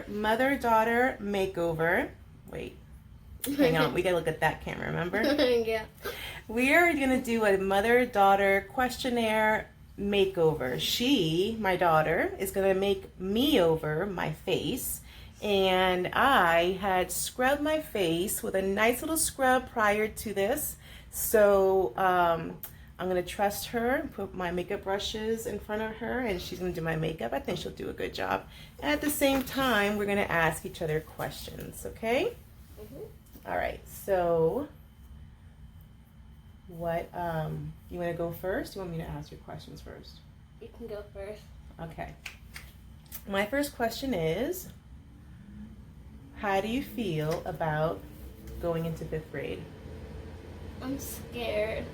our mother-daughter makeover. Wait, hang on. We gotta look at that camera, remember? Yeah. We are gonna do a mother-daughter questionnaire makeover. She, my daughter, is gonna make me over my face. And I had scrubbed my face with a nice little scrub prior to this. So I'm gonna trust her, put my makeup brushes in front of her, and she's gonna do my makeup. I think she'll do a good job. And at the same time, we're gonna ask each other questions, okay? All right, so what, you wanna go first? You want me to ask your questions first? You can go first. Okay. My first question is, how do you feel about going into 5th grade? I'm scared.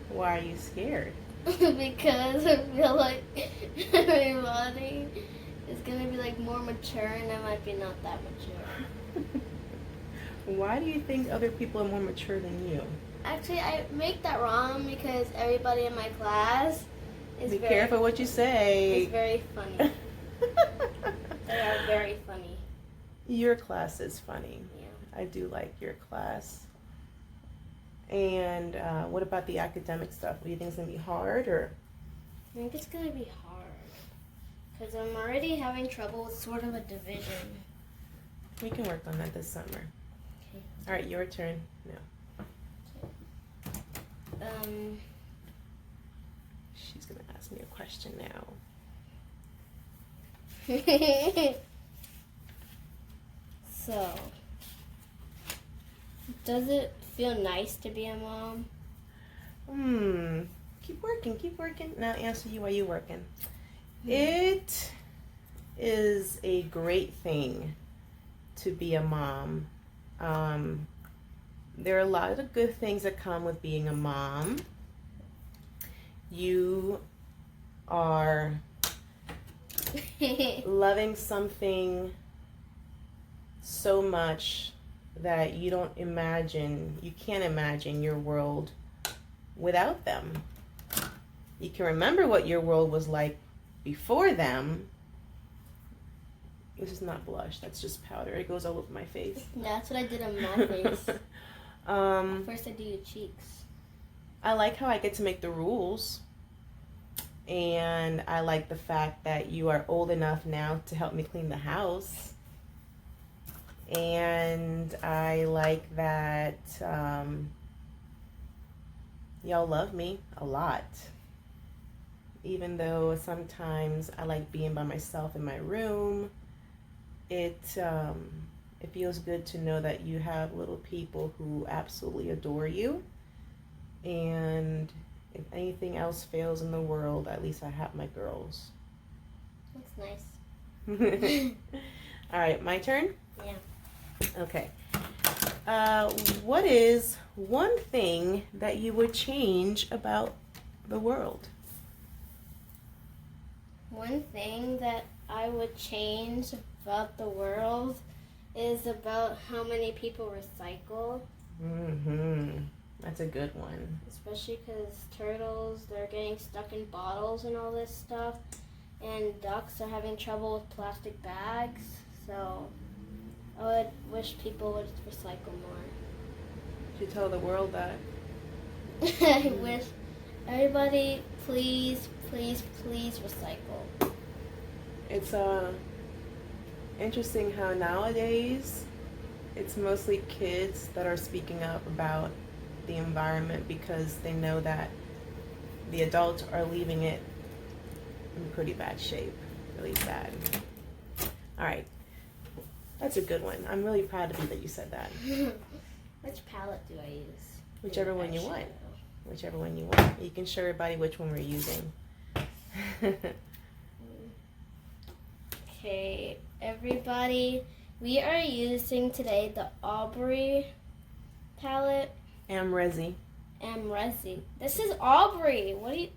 Why are you scared? Because I feel like everybody is gonna be like more mature and I might be not that mature. Why do you think other people are more mature than you? Actually, I make that wrong because everybody in my class is Be careful what you say. Is very funny. They are very funny. Your class is funny. Yeah. I do like your class. And what about the academic stuff? Do you think it's going to be hard, or? I think it's going to be hard. Because I'm already having trouble with sort of a division. We can work on that this summer. Okay. All right, your turn. No. She's going to ask me a question now. So, does it feel nice to be a mom? Keep working. Now answer you while you're working. It is a great thing to be a mom. There are a lot of good things that come with being a mom. You are loving something so much that you can't imagine your world without them. You can remember what your world was like before them. This is not blush, that's just powder. It goes all over my face. That's what I did on my face. First I do your cheeks. I like how I get to make the rules. And I like the fact that you are old enough now to help me clean the house. And I like that y'all love me a lot. Even though sometimes I like being by myself in my room, it feels good to know that you have little people who absolutely adore you. And if anything else fails in the world, at least I have my girls. That's nice. All right, my turn? Yeah. Okay. What is one thing that you would change about the world? One thing that I would change about the world is about how many people recycle. That's a good one. Especially because turtles, they're getting stuck in bottles and all this stuff. And ducks are having trouble with plastic bags. So I would wish people would recycle more. You tell the world that. I wish everybody please recycle. It's interesting how nowadays it's mostly kids that are speaking up about the environment because they know that the adults are leaving it in pretty bad shape, really bad. All right, that's a good one. I'm really proud of you that you said that. Which palette do I use? Whichever one you want. Whichever one you want. You can show everybody which one we're using. Okay, everybody, we are using today the Aubrey palette. Amrezi. This is Aubrey. What do you?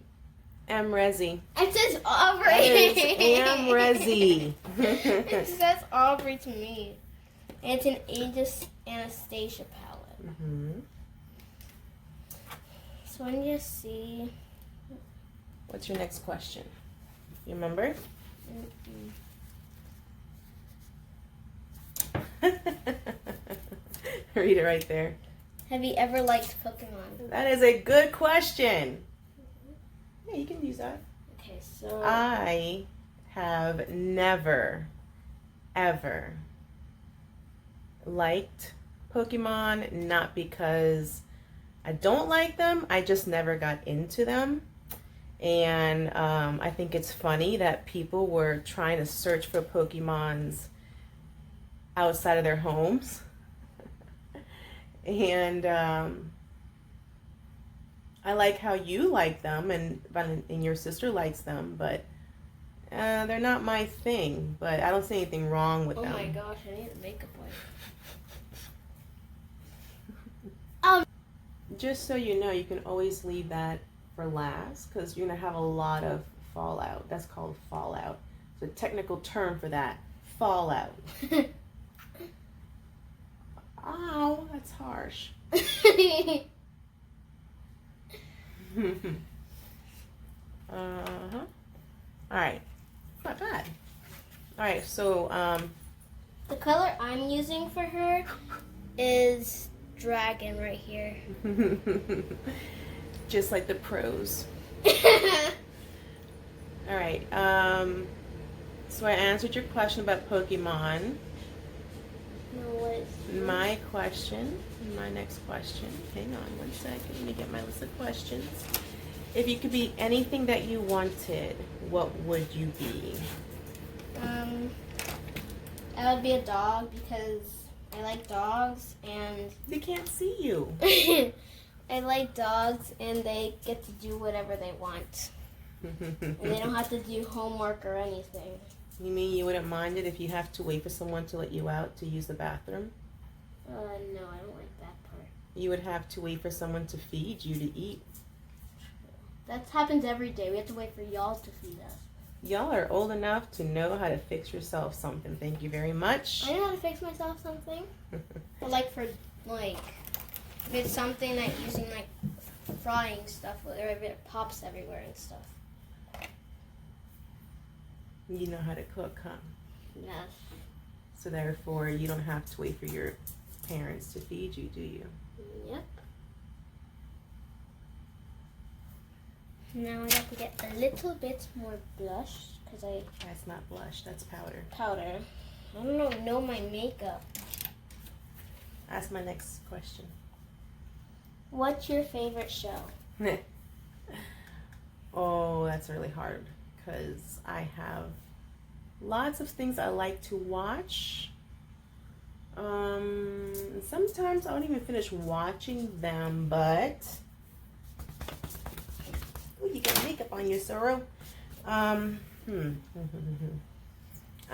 Amrezi. It says Aubrey. Amrezi. It says Aubrey to me. And it's an Anastasia palette. So when you see. What's your next question? You remember? Read it right there. Have you ever liked Pokemon? That is a good question. Yeah, you can use that. Okay, so I have never, ever liked Pokemon, not because I don't like them, I just never got into them. And I think it's funny that people were trying to search for Pokemons outside of their homes. And I like how you like them, and your sister likes them, but they're not my thing. But I don't see anything wrong with them. Oh my gosh, I need a makeup wipe. Just so you know, you can always leave that for last because you're gonna have a lot of fallout. That's called fallout. It's a technical term for that. Fallout. Ow, that's harsh. Uh-huh. Alright. Not bad. Alright, so The color I'm using for her is dragon right here. just like the pros. Alright, so I answered your question about Pokemon. My next question, hang on one second, let me get my list of questions. If you could be anything that you wanted, what would you be? I would be a dog because I like dogs and They can't see you. I like dogs and they get to do whatever they want. And they don't have to do homework or anything. You mean you wouldn't mind it if you have to wait for someone to let you out to use the bathroom? No, I don't like that part. You would have to wait for someone to feed you to eat. That happens every day. We have to wait for y'all to feed us. Y'all are old enough to know how to fix yourself something. Thank you very much. I know how to fix myself something. But if it's something like using like frying stuff or if it pops everywhere and stuff. You know how to cook, huh? Yes. So therefore, you don't have to wait for your parents to feed you, do you? Yep. Now I have to get a little bit more blush because That's not blush, that's powder. powder. I don't know my makeup. That's my next question. What's your favorite show? Oh, that's really hard because I have lots of things I like to watch. Sometimes I don't even finish watching them, but oh, you got makeup on you, Sorrow. I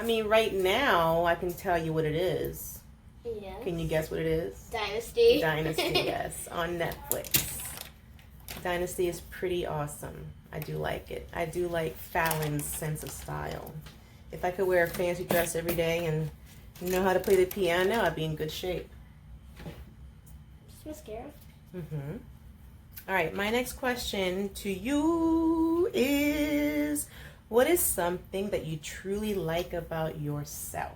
mean, right now I can tell you what it is. Yes. Can you guess what it is? Dynasty. Dynasty, yes, on Netflix. Dynasty is pretty awesome. I do like it. I do like Fallon's sense of style. If I could wear a fancy dress every day and know how to play the piano, I'd be in good shape. Just mascara. All right, my next question to you is, what is something that you truly like about yourself?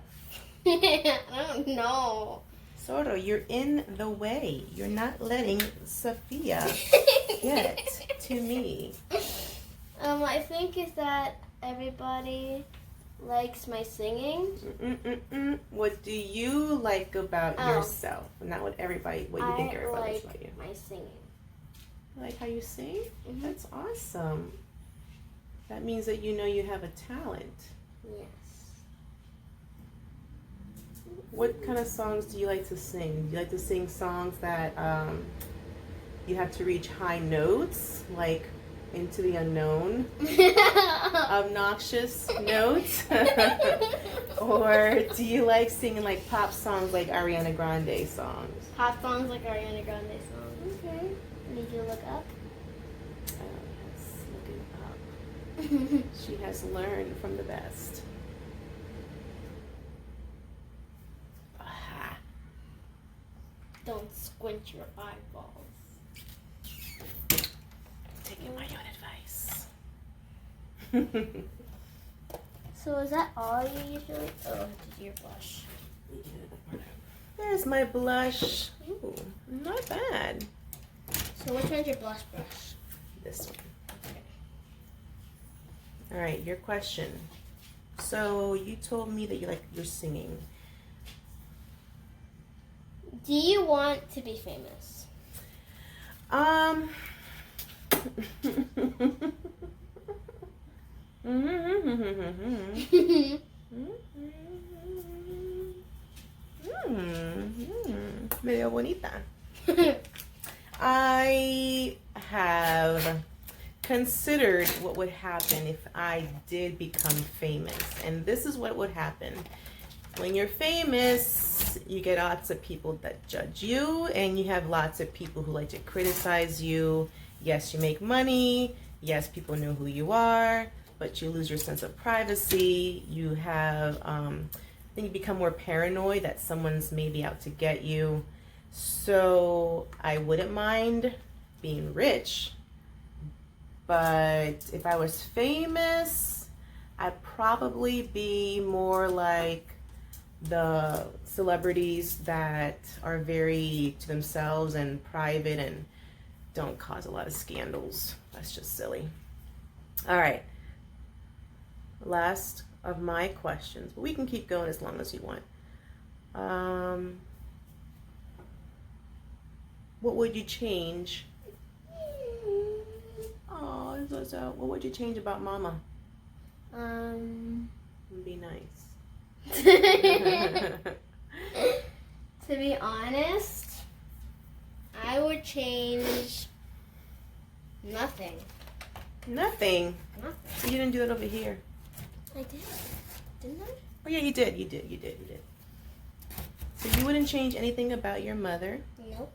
I don't know. Soto, you're in the way. You're not letting Sophia get to me. I think is that everybody likes my singing. What do you like about yourself? Not what you think everybody likes about you. My singing. You like how you sing? Mm-hmm. That's awesome. That means that you know you have a talent. Yes. What kind of songs do you like to sing? Do you like to sing songs that you have to reach high notes, like Into the Unknown, obnoxious notes? Or do you like singing like pop songs like Ariana Grande songs? Pop songs like Ariana Grande songs. Okay. Need you to look up? Yes, looking up. She has learned from the best. Aha. Don't squint your eyeballs. Taking my own advice. So is that all you usually? Oh, it's your blush. There's my blush. Ooh, not bad. So which one's your blush brush? This one. All right, your question. So you told me that you're singing. Do you want to be famous? Medio bonita. I have considered what would happen if I did become famous, and this is what would happen. When you're famous, you get lots of people that judge you, and you have lots of people who like to criticize you. Yes, you make money. Yes, people know who you are, but you lose your sense of privacy. You have, then you become more paranoid that someone's maybe out to get you. So I wouldn't mind being rich, but if I was famous, I'd probably be more like the celebrities that are very to themselves and private and don't cause a lot of scandals. That's just silly. All right. Last of my questions, but we can keep going as long as you want. What would you change? Oh, so what would you change about Mama? Be nice. To be honest, I would change nothing. Nothing. Nothing. You didn't do it over here. I did. Didn't I? Oh yeah, you did. So you wouldn't change anything about your mother? Nope.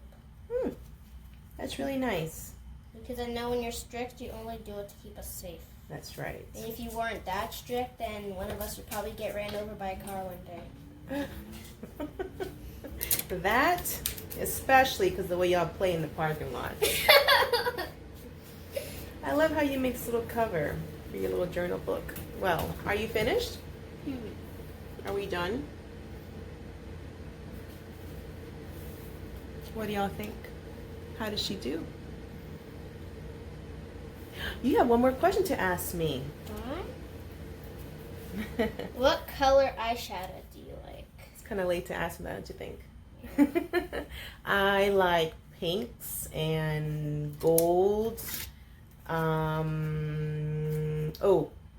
That's really nice. Because I know when you're strict, you only do it to keep us safe. That's right. And if you weren't that strict, then one of us would probably get ran over by a car one day. That, especially because the way y'all play in the parking lot. I love how you make this little cover for your little journal book. Well, are you finished? Are we done? What do y'all think? How does she do? You have one more question to ask me. What color eyeshadow do you like? It's kind of late to ask me that, don't you think? I like pinks and golds.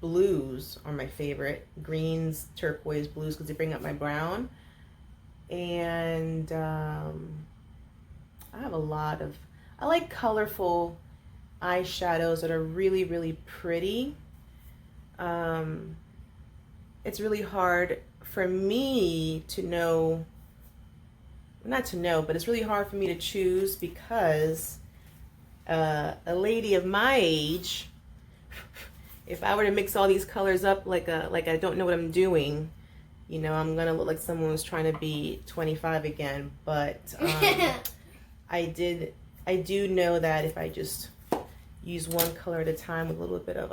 Blues are my favorite. Greens, turquoise, blues, because they bring up my brown. And I have I like colorful eyeshadows that are really, really pretty. It's really hard for me to know, not to know, but it's really hard for me to choose because a lady of my age, if I were to mix all these colors up like I don't know what I'm doing, you know, I'm gonna look like someone who's trying to be 25 again. But I do know that if I just use one color at a time with a little bit of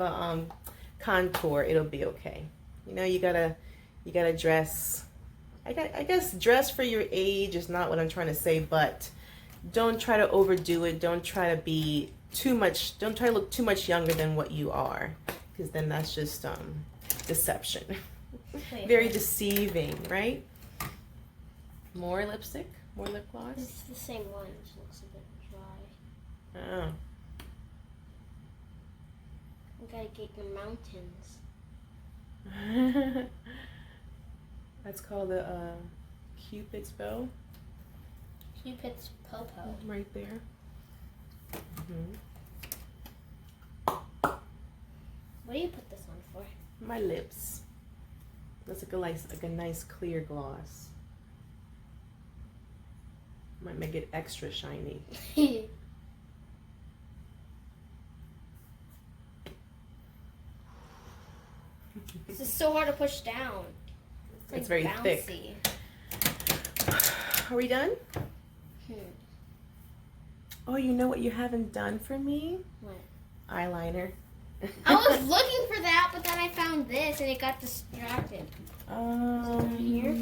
a contour, it'll be okay. You know, you gotta dress. I guess dress for your age is not what I'm trying to say, but don't try to overdo it. Don't try to be too much. Don't try to look too much younger than what you are, because then that's just deception. Very deceiving, right? More lipstick, more lip gloss. It's the same one. It just looks a bit dry. Oh. You gotta get your mountains. That's called a Cupid's bow. Cupid's popo. Right there. What do you put this on for? My lips. That's like a nice clear gloss. Might make it extra shiny. This is so hard to push down. It's very bouncy. thick. Are we done? Oh, you know what you haven't done for me? What? Eyeliner. I was looking for that, but then I found this and it got distracted. Here?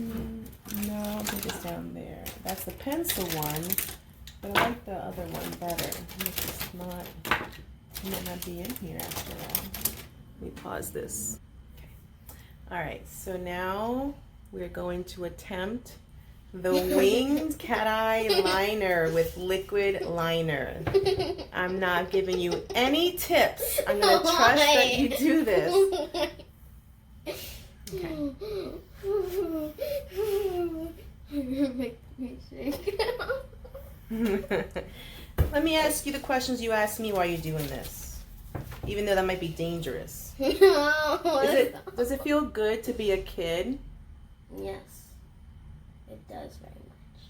No, I think it's down there. That's the pencil one, but I like the other one better. It's not, it might not be in here after all. Let me pause this. Okay. All right, so now we're going to attempt the winged cat eye liner with liquid liner. I'm not giving you any tips. I'm going to trust that you do this. Okay. Make me sick. Let me ask you the questions you asked me while you're doing this, even though that might be dangerous. Does it feel good to be a kid? Yes, it does very much.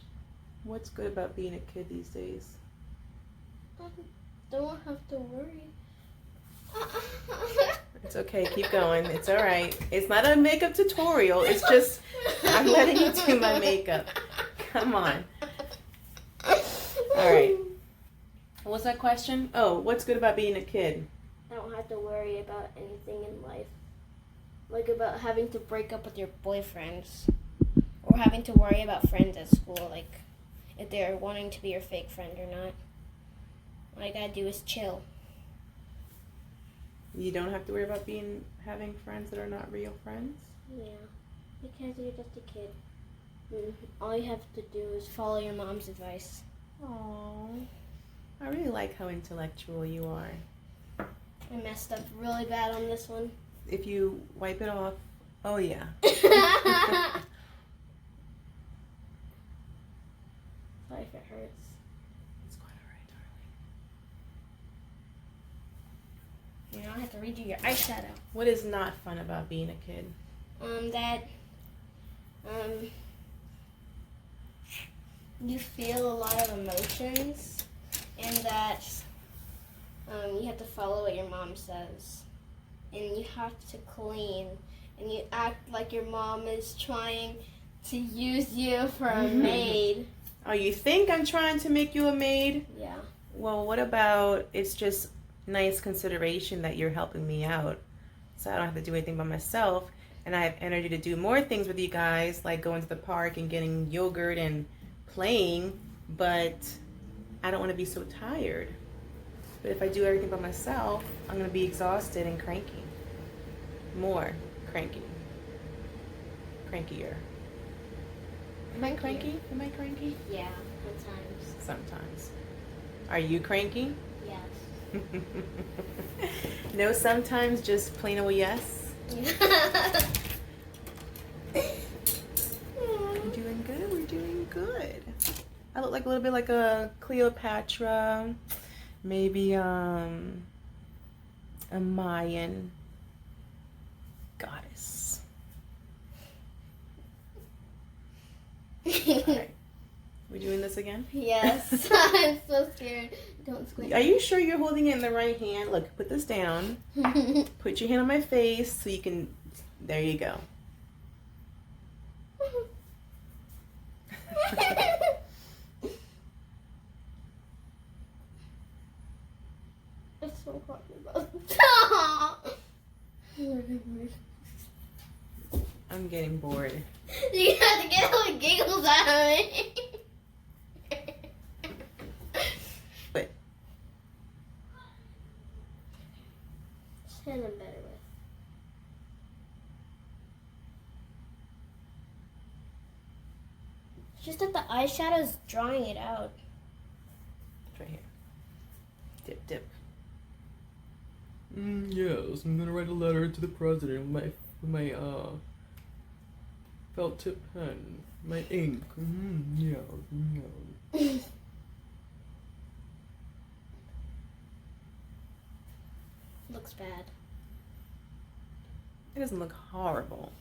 What's good about being a kid these days? Don't have to worry. It's okay, keep going. It's all right. It's not a makeup tutorial. It's just I'm letting you do my makeup. Come on. All right. What's that question? Oh, what's good about being a kid? I don't have to worry about anything in life. Like about having to break up with your boyfriends. Or having to worry about friends at school, like if they're wanting to be your fake friend or not. All I gotta do is chill. You don't have to worry about having friends that are not real friends? Yeah, because you're just a kid. All you have to do is follow your mom's advice. Aww. I really like how intellectual you are. I messed up really bad on this one. If you wipe it off, oh yeah. Sorry if it hurts. It's quite alright, darling. You know, I have to redo your eyeshadow. What is not fun about being a kid? You feel a lot of emotions, and that you have to follow what your mom says, and you have to clean, and you act like your mom is trying to use you for a maid. Oh, you think I'm trying to make you a maid? Yeah. Well, what about it's just nice consideration that you're helping me out, so I don't have to do anything by myself, and I have energy to do more things with you guys, like going to the park and getting yogurt and playing, but I don't want to be so tired. But if I do everything by myself, I'm going to be exhausted and cranky. More cranky. Crankier. Am I cranky? Am I cranky? Yeah, sometimes. Sometimes. Are you cranky? Yes. No, sometimes, just plain old yes. We're doing good. We're doing good. I look like a little bit like a Cleopatra, maybe a Mayan goddess. All right. We doing this again? Yes. I'm so scared. Don't squint. Are you sure you're holding it in the right hand? Look, put this down. Put your hand on my face so you can. There you go. It's so hard about. I'm getting bored. You have to get all the giggles out of me. But Sand I'm better with. It's just that the eyeshadow's drawing it out. it's right here. Dip, dip. Yes, I'm gonna write a letter to the president with my felt tip pen, my ink. Yeah. Looks bad. It doesn't look horrible.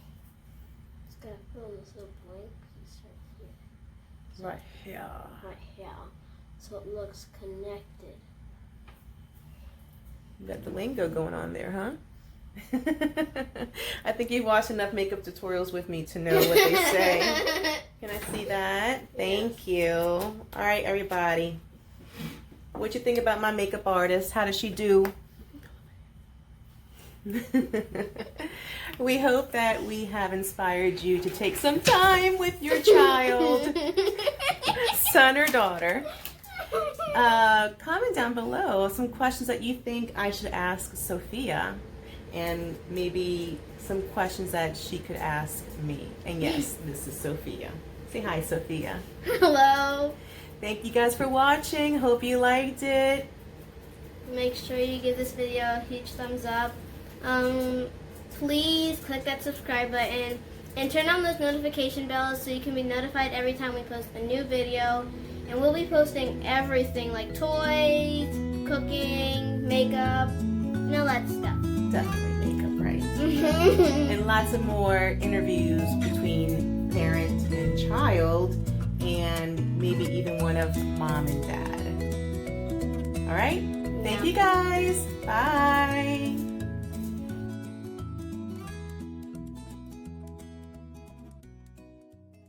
Just gotta fill in this little blank. It's right here. Right here. Right here. So it looks connected. You got the lingo going on there, huh? I think you've watched enough makeup tutorials with me to know what they say. Can I see that? Thank you. All right, everybody. What you think about my makeup artist? How does she do? We hope that we have inspired you to take some time with your child, son or daughter. Comment down below some questions that you think I should ask Sophia, and maybe some questions that she could ask me. And yes, this is Sophia. Say hi, Sophia. Hello. Thank you guys for watching. Hope you liked it. Make sure you give this video a huge thumbs up. Please click that subscribe button and turn on those notification bells so you can be notified every time we post a new video. And we'll be posting everything like toys, cooking, makeup, and all that stuff. Definitely makeup, right? And lots of more interviews between parent and child, and maybe even one of mom and dad. All right? Thank you guys. Bye.